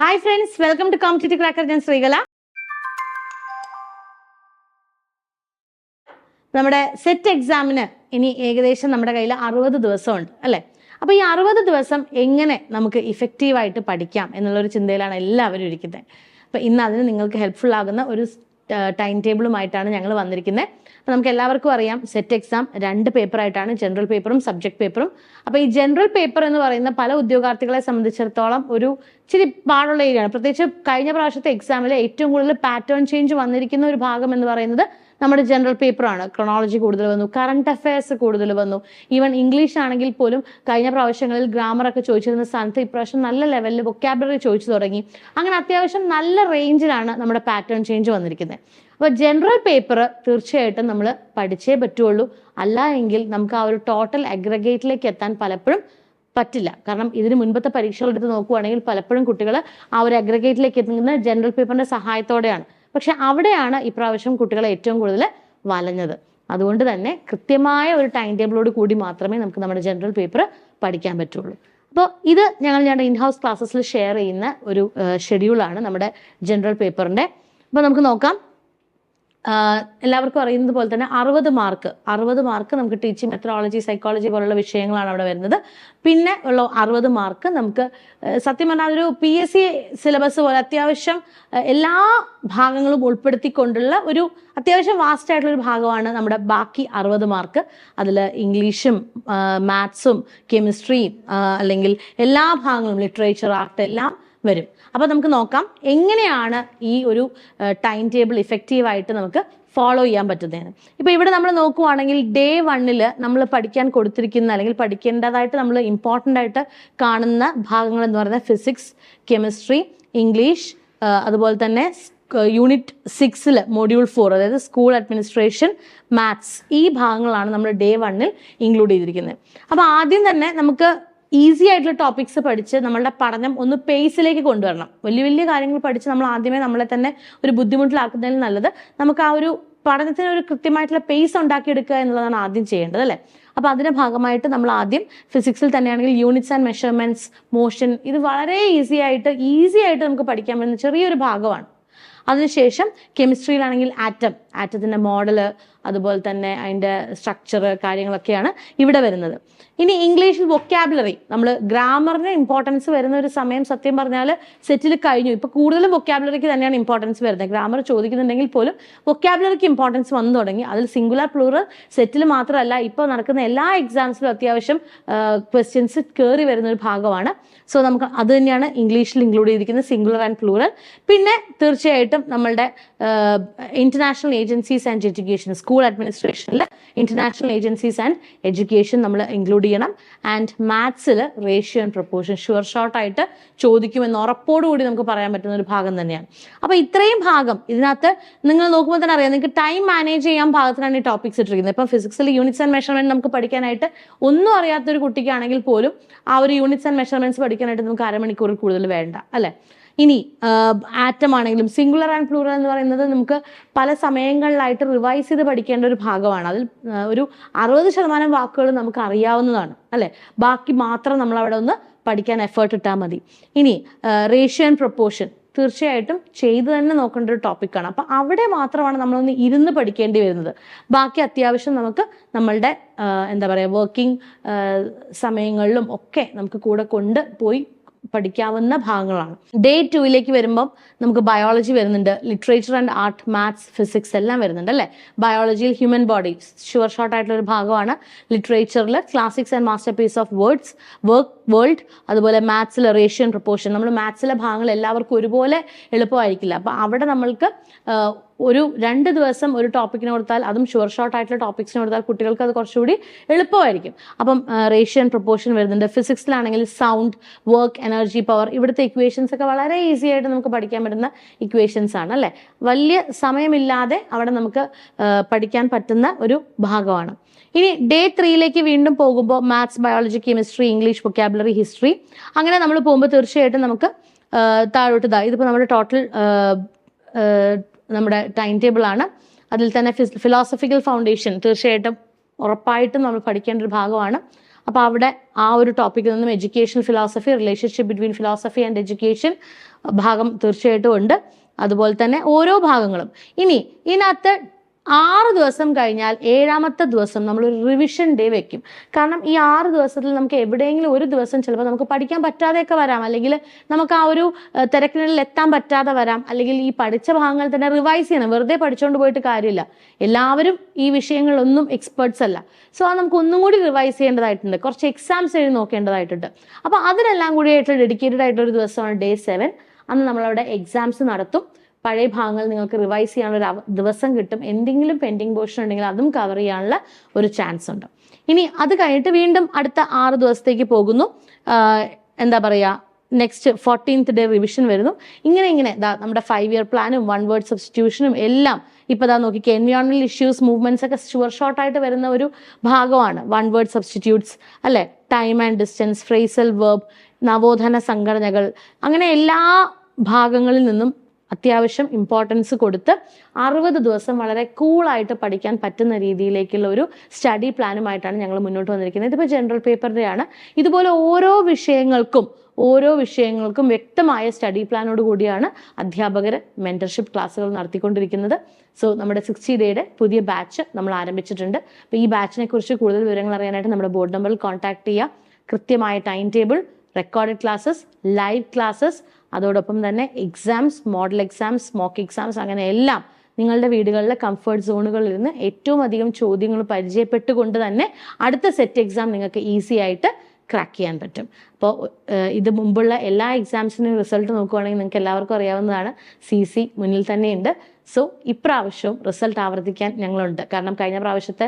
Hi friends, welcome to competitive cracker. ഞാൻ ശ്രീകല. നമ്മുടെ set എക്സാമിന് ഇനി ഏകദേശം നമ്മുടെ കയ്യിൽ 60 ദിവസമുണ്ട് അല്ലേ? അപ്പോൾ ഈ 60 ദിവസം എങ്ങനെ നമുക്ക് ഇഫക്റ്റീവായിട്ട് പഠിക്കാം എന്നുള്ളൊരു ചിന്തയിലാണ് എല്ലാവരും ഇരിക്കുന്നത്. അപ്പോൾ ഇന്ന് അതിന് നിങ്ങൾക്ക് ഹെൽപ്ഫുൾ ആകുന്ന ഒരു ടൈം ടേബിളുമായിട്ടാണ് ഞങ്ങൾ വന്നിരിക്കുന്നത്. അപ്പോൾ നമുക്ക് എല്ലാവർക്കും അറിയാം, സെറ്റ് എക്സാം 2 പേപ്പറായിട്ടാണ്, ജനറൽ പേപ്പറും സബ്ജക്ട് പേപ്പറും. അപ്പോൾ ഈ ജനറൽ പേപ്പർ എന്ന് പറയുന്ന പല ഉദ്യോഗാർത്ഥികളെ സംബന്ധിച്ചിടത്തോളം ഒരു ഇച്ചിരി പാടുള്ള ഏരിയയാണ്. പ്രത്യേകിച്ച് കഴിഞ്ഞ പ്രാവശ്യത്തെ എക്സാമിൽ ഏറ്റവും കൂടുതൽ പാറ്റേൺ ചേഞ്ച് വന്നിരിക്കുന്ന ഒരു ഭാഗം എന്ന് പറയുന്നത് നമ്മുടെ ജനറൽ പേപ്പറാണ്. ക്രോണോളജി കൂടുതൽ വന്നു, കറണ്ട് അഫയേഴ്സ് കൂടുതൽ വന്നു. ഈവൻ ഇംഗ്ലീഷ് ആണെങ്കിൽ പോലും കഴിഞ്ഞ പ്രാവശ്യങ്ങളിൽ ഗ്രാമറൊക്കെ ചോദിച്ചിരുന്ന സ്ഥാനത്ത് ഇപ്രാവശ്യം നല്ല ലെവലിൽ വൊക്കാബുലറി ചോദിച്ചു തുടങ്ങി. അങ്ങനെ അത്യാവശ്യം നല്ല റേഞ്ചിലാണ് നമ്മുടെ പാറ്റേൺ ചേഞ്ച് വന്നിരിക്കുന്നത്. അപ്പോൾ ജനറൽ പേപ്പർ തീർച്ചയായിട്ടും നമ്മൾ പഠിച്ചേ പറ്റുള്ളൂ. അല്ല എങ്കിൽ നമുക്ക് ആ ഒരു ടോട്ടൽ അഗ്രഗേറ്റിലേക്ക് എത്താൻ പലപ്പോഴും പറ്റില്ല. കാരണം ഇതിന് മുൻപത്തെ പരീക്ഷകൾ എടുത്ത് നോക്കുകയാണെങ്കിൽ പലപ്പോഴും കുട്ടികൾ ആ ഒരു അഗ്രഗേറ്റിലേക്ക് എത്തുന്നത് ജനറൽ പേപ്പറിന്റെ സഹായത്തോടെയാണ്. പക്ഷെ അവിടെയാണ് ഇപ്രാവശ്യം കുട്ടികളെ ഏറ്റവും കൂടുതൽ വലഞ്ഞത്. അതുകൊണ്ട് തന്നെ കൃത്യമായ ഒരു ടൈം ടേബിളോട് കൂടി മാത്രമേ നമുക്ക് നമ്മുടെ ജനറൽ പേപ്പർ പഠിക്കാൻ പറ്റുള്ളൂ. അപ്പോൾ ഇത് ഞങ്ങളുടെ ഇൻഹൗസ് ക്ലാസ്സസിൽ ഷെയർ ചെയ്യുന്ന ഒരു ഷെഡ്യൂളാണ് നമ്മുടെ ജനറൽ പേപ്പറിൻ്റെ. അപ്പോൾ നമുക്ക് നോക്കാം. എല്ലാവർക്കും അറിയുന്നത് പോലെ തന്നെ 60 മാർക്ക് നമുക്ക് ടീച്ചിങ് മെത്തഡോളജി, സൈക്കോളജി പോലുള്ള വിഷയങ്ങളാണ് അവിടെ വരുന്നത്. പിന്നെ ഉള്ള 60 മാർക്ക് നമുക്ക് സത്യം പറഞ്ഞാൽ അതൊരു PSC സിലബസ് പോലെ അത്യാവശ്യം എല്ലാ ഭാഗങ്ങളും ഉൾപ്പെടുത്തിക്കൊണ്ടുള്ള ഒരു അത്യാവശ്യം വാസ്റ്റ് ആയിട്ടുള്ള ഒരു ഭാഗമാണ് നമ്മുടെ ബാക്കി 60 മാർക്ക്. അതിൽ ഇംഗ്ലീഷും മാത്സും കെമിസ്ട്രിയും അല്ലെങ്കിൽ എല്ലാ ഭാഗങ്ങളും ലിറ്ററേച്ചർ, ആർട്ട് എല്ലാം വരും. അപ്പോൾ നമുക്ക് നോക്കാം എങ്ങനെയാണ് ഈ ഒരു ടൈം ടേബിൾ ഇഫക്റ്റീവായിട്ട് നമുക്ക് ഫോളോ ചെയ്യാൻ പറ്റുന്നതെന്ന്. ഇപ്പോൾ ഇവിടെ നമ്മൾ നോക്കുവാണെങ്കിൽ ഡേ 1 നമ്മൾ പഠിക്കാൻ കൊടുത്തിരിക്കുന്ന അല്ലെങ്കിൽ പഠിക്കേണ്ടതായിട്ട് നമ്മൾ ഇമ്പോർട്ടൻ്റ് ആയിട്ട് കാണുന്ന ഭാഗങ്ങൾ എന്ന് പറയുന്നത് ഫിസിക്സ്, കെമിസ്ട്രി, ഇംഗ്ലീഷ്, അതുപോലെ തന്നെ യൂണിറ്റ് 6 മൊഡ്യൂൾ 4 അതായത് സ്കൂൾ അഡ്മിനിസ്ട്രേഷൻ, മാത്സ്, ഈ ഭാഗങ്ങളാണ് നമ്മൾ ഡേ 1 ഇൻക്ലൂഡ് ചെയ്തിരിക്കുന്നത്. അപ്പോൾ ആദ്യം തന്നെ നമുക്ക് ഈസി ആയിട്ടുള്ള ടോപ്പിക്സ് പഠിച്ച് നമ്മളുടെ പഠനം ഒന്ന് പേസിലേക്ക് കൊണ്ടുവരണം. വലിയ വലിയ കാര്യങ്ങൾ പഠിച്ച് നമ്മൾ ആദ്യമേ നമ്മളെ തന്നെ ഒരു ബുദ്ധിമുട്ടിലാക്കുന്നതിൽ നല്ലത് നമുക്ക് ആ ഒരു പഠനത്തിന് ഒരു കൃത്യമായിട്ടുള്ള പേസ് ഉണ്ടാക്കിയെടുക്കുക എന്നുള്ളതാണ് ആദ്യം ചെയ്യേണ്ടത് അല്ലേ? അപ്പോൾ അതിൻ്റെ ഭാഗമായിട്ട് നമ്മൾ ആദ്യം ഫിസിക്സിൽ തന്നെയാണെങ്കിൽ യൂണിറ്റ്സ് ആൻഡ് മെഷർമെൻറ്റ്സ്, മോഷൻ, ഇത് വളരെ ഈസി ആയിട്ട് നമുക്ക് പഠിക്കാൻ പറ്റുന്ന ചെറിയൊരു ഭാഗമാണ്. അതിനുശേഷം കെമിസ്ട്രിയിലാണെങ്കിൽ ആറ്റത്തിൻ്റെ മോഡല്, അതുപോലെ തന്നെ അതിൻ്റെ സ്ട്രക്ചർ, കാര്യങ്ങളൊക്കെയാണ് ഇവിടെ വരുന്നത്. ഇനി ഇംഗ്ലീഷിൽ വൊക്കാബുലറി, നമ്മൾ ഗ്രാമറിന് ഇമ്പോർട്ടൻസ് വരുന്ന ഒരു സമയം സത്യം പറഞ്ഞാൽ സെറ്റിൽ കഴിഞ്ഞു. ഇപ്പോൾ കൂടുതലും വൊക്കാബുലറിക്ക് തന്നെയാണ് ഇമ്പോർട്ടൻസ് വരുന്നത്. ഗ്രാമർ ചോദിക്കുന്നുണ്ടെങ്കിൽ പോലും വൊക്കാബുലറിക്ക് ഇമ്പോർട്ടൻസ് വന്നു തുടങ്ങി. അതിൽ സിംഗുലർ പ്ലൂറൽ സെറ്റിൽ മാത്രമല്ല ഇപ്പോൾ നടക്കുന്ന എല്ലാ എക്സാംസിലും അത്യാവശ്യം ക്വസ്റ്റ്യൻസ് കയറി വരുന്ന ഒരു ഭാഗമാണ്. സോ നമുക്ക് അത് തന്നെയാണ് ഇംഗ്ലീഷിൽ ഇൻക്ലൂഡ് ചെയ്തിരിക്കുന്നത്, സിംഗുലർ ആൻഡ് പ്ലൂറൽ. പിന്നെ തീർച്ചയായിട്ടും നമ്മളുടെ international agencies and education, school അഡ്മിനിസ്ട്രേഷനിൽ ഇന്റർനാഷണൽ ഏജൻസീസ് ആൻഡ് എഡ്യൂക്കേഷൻ നമ്മൾ ഇൻക്ലൂഡ് ചെയ്യണം. ആൻഡ് മാത്സിൽ റേഷ്യോ ആൻഡ് പ്രൊപ്പോർഷൻ ഷുവർ ഷോർട്ടായിട്ട് ചോദിക്കുമെന്ന് ഉറപ്പോടുകൂടി നമുക്ക് പറയാൻ പറ്റുന്ന ഒരു ഭാഗം തന്നെയാണ്. അപ്പോൾ ഇത്രയും ഭാഗം ഇതിനകത്ത് നിങ്ങൾ നോക്കുമ്പോൾ തന്നെ അറിയാം, നിങ്ങൾക്ക് ടൈം മാനേജ് ചെയ്യാൻ ഭാഗത്തിനാണ് ഈ ടോപ്പിക്സ് ഇട്ടിരിക്കുന്നത്. ഇപ്പം ഫിസിക്സിൽ യൂണിറ്റ്സ് ആൻഡ് മെഷർമെന്റ് നമുക്ക് പഠിക്കാനായിട്ട് ഒന്നും അറിയാത്തൊരു കുട്ടിക്കാണെങ്കിൽ പോലും ആ ഒരു യൂണിറ്റ്സ് ആൻഡ് മെഷർമെന്റ്സ് പഠിക്കാനായിട്ട് നമുക്ക് അരമണിക്കൂറിൽ കൂടുതൽ വേണ്ട അല്ലേ? ഇനി ആറ്റം ആണെങ്കിലും സിംഗുലർ ആൻഡ് പ്ലൂറൽ എന്ന് പറയുന്നത് നമുക്ക് പല സമയങ്ങളിലായിട്ട് റിവൈസ് ചെയ്ത് പഠിക്കേണ്ട ഒരു ഭാഗമാണ്. അതിൽ ഒരു 60% വാക്കുകൾ നമുക്ക് അറിയാവുന്നതാണ് അല്ലേ? ബാക്കി മാത്രം നമ്മൾ അവിടെ ഒന്ന് പഠിക്കാൻ എഫേർട്ട് ഇട്ടാൽ മതി. ഇനി റേഷ്യോ ആൻഡ് പ്രൊപ്പോർഷൻ തീർച്ചയായിട്ടും ചെയ്ത് തന്നെ നോക്കേണ്ട ഒരു ടോപ്പിക്കാണ്. അപ്പം അവിടെ മാത്രമാണ് നമ്മളൊന്ന് ഇരുന്ന് പഠിക്കേണ്ടി വരുന്നത്. ബാക്കി അത്യാവശ്യം നമുക്ക് നമ്മളുടെ എന്താ പറയുക വർക്കിംഗ് സമയങ്ങളിലും ഒക്കെ നമുക്ക് കൂടെ കൊണ്ട് പോയി പഠിക്കാവുന്ന ഭാഗങ്ങളാണ്. ഡേ 2 വരുമ്പം നമുക്ക് ബയോളജി വരുന്നുണ്ട്, literature and art, maths, physics എല്ലാം വരുന്നുണ്ട് അല്ലേ? ബയോളജിയിൽ ഹ്യൂമൻ ബോഡി ഷുവർ ഷോർട്ട് ആയിട്ടുള്ള ഒരു ഭാഗമാണ്. ലിറ്ററേച്ചറിൽ classics and master piece of world, അതുപോലെ മാത്സിൽ റേഷ്യോ ആൻഡ് പ്രൊപ്പോർഷൻ. നമ്മൾ മാത്സിലെ ഭാഗങ്ങൾ എല്ലാവർക്കും ഒരുപോലെ എളുപ്പമായിരിക്കില്ല. അപ്പം അവിടെ നമ്മൾക്ക് ഒരു 2 ദിവസം ഒരു ടോപ്പിക്കിന് കൊടുത്താൽ, അതും ഷുവർ ഷോർട്ട് ആയിട്ടുള്ള ടോപ്പിക്സിന് കൊടുത്താൽ കുട്ടികൾക്ക് അത് കുറച്ചുകൂടി എളുപ്പമായിരിക്കും. അപ്പം റേഷ്യോ ആൻഡ് പ്രൊപ്പോർഷൻ വരുന്നുണ്ട്. ഫിസിക്സിലാണെങ്കിൽ സൗണ്ട്, വർക്ക്, എനർജി, പവർ, ഇവിടുത്തെ ഇക്വേഷൻസ് ഒക്കെ വളരെ ഈസി ആയിട്ട് നമുക്ക് പഠിക്കാൻ പറ്റുന്ന ഇക്വേഷൻസ് ആണ് അല്ലേ? വലിയ സമയമില്ലാതെ അവിടെ നമുക്ക് പഠിക്കാൻ പറ്റുന്ന ഒരു ഭാഗമാണ്. ഇനി ഡേ 3 വീണ്ടും പോകുമ്പോൾ maths, biology, chemistry, English, vocabulary, history, അങ്ങനെ നമ്മൾ പോകുമ്പോൾ തീർച്ചയായിട്ടും നമുക്ക് താഴോട്ട് ഇതിപ്പോൾ നമ്മുടെ ടോട്ടൽ നമ്മുടെ ടൈം ടേബിളാണ്. അതിൽ തന്നെ ഫിലോസഫിക്കൽ ഫൗണ്ടേഷൻ തീർച്ചയായിട്ടും ഉറപ്പായിട്ടും നമ്മൾ പഠിക്കേണ്ട ഒരു ഭാഗമാണ്. അപ്പോൾ അവിടെ ആ ഒരു ടോപ്പിക്കിൽ നിന്നും education philosophy, relationship between philosophy and education ഭാഗം തീർച്ചയായിട്ടും ഉണ്ട്. അതുപോലെ തന്നെ ഓരോ ഭാഗങ്ങളും. ഇനി ഇതിനകത്ത് 6 ദിവസം കഴിഞ്ഞാൽ 7ാമത്തെ ദിവസം നമ്മളൊരു റിവിഷൻ ഡേ വെക്കും. കാരണം ഈ 6 ദിവസത്തിൽ നമുക്ക് എവിടെയെങ്കിലും ഒരു ദിവസം ചിലപ്പോൾ നമുക്ക് പഠിക്കാൻ പറ്റാതെയൊക്കെ വരാം, അല്ലെങ്കിൽ നമുക്ക് ആ ഒരു തിരക്കിനുള്ളിൽ എത്താൻ പറ്റാതെ വരാം, അല്ലെങ്കിൽ ഈ പഠിച്ച ഭാഗങ്ങൾ തന്നെ റിവൈസ് ചെയ്യണം. വെറുതെ പഠിച്ചുകൊണ്ട് പോയിട്ട് കാര്യമില്ല. എല്ലാവരും ഈ വിഷയങ്ങളിലൊന്നും എക്സ്പേർട്സ് അല്ല. സോ അത് നമുക്ക് ഒന്നും കൂടി റിവൈസ് ചെയ്യേണ്ടതായിട്ടുണ്ട്, കുറച്ച് എക്സാംസ് എഴുതി നോക്കേണ്ടതായിട്ടുണ്ട്. അപ്പോൾ അതിനെല്ലാം കൂടി ആയിട്ടുള്ള ഡെഡിക്കേറ്റഡ് ആയിട്ടൊരു ദിവസമാണ് ഡേ 7. അന്ന് നമ്മളവിടെ എക്സാംസ് നടത്തും. പഴയ ഭാഗങ്ങൾ നിങ്ങൾക്ക് റിവൈസ് ചെയ്യാനുള്ള ഒരു ദിവസം കിട്ടും. എന്തെങ്കിലും പെൻഡിങ് പോർഷൻ ഉണ്ടെങ്കിൽ അതും കവർ ചെയ്യാനുള്ള ഒരു ചാൻസ് ഉണ്ട്. ഇനി അത് കഴിഞ്ഞിട്ട് വീണ്ടും അടുത്ത 6 ദിവസത്തേക്ക് പോകുന്നു. എന്താ പറയുക, നെക്സ്റ്റ് 14th ഡേ റിവിഷൻ വരുന്നു. ഇങ്ങനെ നമ്മുടെ 5 ഇയർ പ്ലാനും 1 വേർഡ് സബ്സ്റ്റിറ്റ്യൂഷനും എല്ലാം ഇപ്പോൾ നോക്കിക്കുക. എൻവയോൺമെന്റൽ ഇഷ്യൂസ്, മൂവ്മെന്റ്സ് ഒക്കെ ഷുവർ ഷോർട്ടായിട്ട് വരുന്ന ഒരു ഭാഗമാണ് 1 വേർഡ് സബ്സ്റ്റിറ്റ്യൂട്ട്സ് അല്ലെ. Time and distance, phrasal verb, നവോത്ഥാന സംഘടനകൾ, അങ്ങനെ എല്ലാ ഭാഗങ്ങളിൽ നിന്നും അത്യാവശ്യം ഇമ്പോർട്ടൻസ് കൊടുത്ത് 60 ദിവസം വളരെ കൂളായിട്ട് പഠിക്കാൻ പറ്റുന്ന രീതിയിലേക്കുള്ള ഒരു സ്റ്റഡി പ്ലാനുമായിട്ടാണ് ഞങ്ങൾ മുന്നോട്ട് വന്നിരിക്കുന്നത്. ഇതിപ്പോൾ ജനറൽ പേപ്പറിൻ്റെ ആണ്. ഇതുപോലെ ഓരോ വിഷയങ്ങൾക്കും വ്യക്തമായ സ്റ്റഡി പ്ലാനോട് കൂടിയാണ് അധ്യാപകർ മെന്റർഷിപ്പ് ക്ലാസ്സുകൾ നടത്തിക്കൊണ്ടിരിക്കുന്നത്. സോ നമ്മുടെ 60 ഡേയുടെ പുതിയ ബാച്ച് നമ്മൾ ആരംഭിച്ചിട്ടുണ്ട്. അപ്പോൾ ഈ ബാച്ചിനെ കുറിച്ച് കൂടുതൽ വിവരങ്ങൾ അറിയാനായിട്ട് നമ്മുടെ ബോർഡ് നമ്പറിൽ കോൺടാക്ട് ചെയ്യുക. കൃത്യമായ time table, recorded classes, live classes, അതോടൊപ്പം തന്നെ exams, model exams, mock exams, അങ്ങനെ എല്ലാം നിങ്ങളുടെ വീടുകളിലെ കംഫർട്ട് സോണുകളിൽ നിന്ന് ഏറ്റവും അധികം ചോദ്യങ്ങൾ പരിചയപ്പെട്ടുകൊണ്ട് തന്നെ അടുത്ത സെറ്റ് എക്സാം നിങ്ങൾക്ക് ഈസി ആയിട്ട് ക്രാക്ക് ചെയ്യാൻ പറ്റും. അപ്പോൾ ഇത് മുമ്പുള്ള എല്ലാ എക്സാംസിനും റിസൾട്ട് നോക്കുകയാണെങ്കിൽ നിങ്ങൾക്ക് എല്ലാവർക്കും അറിയാവുന്നതാണ്, CC മുന്നിൽ തന്നെയുണ്ട്. സോ ഇപ്രാവശ്യവും റിസൾട്ട് ആവർത്തിക്കാൻ ഞങ്ങളുണ്ട്. കാരണം കഴിഞ്ഞ പ്രാവശ്യത്തെ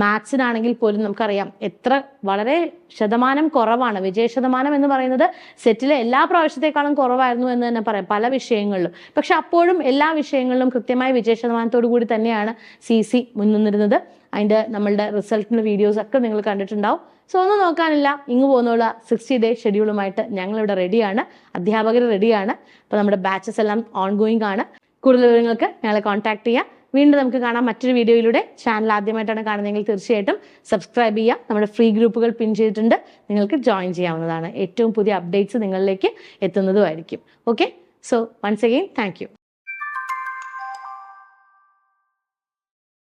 മാത്സിനാണെങ്കിൽ പോലും നമുക്കറിയാം എത്ര വളരെ ശതമാനം കുറവാണ്. വിജയ ശതമാനം എന്ന് പറയുന്നത് സെറ്റിലെ എല്ലാ പ്രാവശ്യത്തെക്കാളും കുറവായിരുന്നു എന്ന് തന്നെ പറയാം പല വിഷയങ്ങളിലും. പക്ഷെ അപ്പോഴും എല്ലാ വിഷയങ്ങളിലും കൃത്യമായ വിജയ ശതമാനത്തോടു കൂടി തന്നെയാണ് CC മുൻനിന്നിരുന്നത്. അതിൻ്റെ നമ്മളുടെ റിസൾട്ടിൻ്റെ വീഡിയോസ് ഒക്കെ നിങ്ങൾ കണ്ടിട്ടുണ്ടാവും. സോ ഒന്നും നോക്കാനില്ല, ഇങ്ങ് പോകുന്നുള്ള 60 ഡേ ഷെഡ്യൂളുമായിട്ട് ഞങ്ങളിവിടെ റെഡിയാണ്, അധ്യാപകർ റെഡിയാണ്. അപ്പോൾ നമ്മുടെ ബാച്ചസ് എല്ലാം ഓൺഗോയിങ് ആണ്. കൂടുതൽ വിവരങ്ങൾക്ക് ഞങ്ങളെ കോൺടാക്ട് ചെയ്യാം. വീണ്ടും നമുക്ക് കാണാം മറ്റൊരു വീഡിയോയിലൂടെ. ചാനൽ ആദ്യമായിട്ടാണ് കാണുന്നതെങ്കിൽ തീർച്ചയായിട്ടും സബ്സ്ക്രൈബ് ചെയ്യുക. നമ്മുടെ ഫ്രീ ഗ്രൂപ്പുകൾ പിൻ ചെയ്തിട്ടുണ്ട്, നിങ്ങൾക്ക് ജോയിൻ ചെയ്യാവുന്നതാണ്. ഏറ്റവും പുതിയ അപ്ഡേറ്റ്സ് നിങ്ങളിലേക്ക് എത്തുന്നതുമായിരിക്കും. Okay, so once again thank U.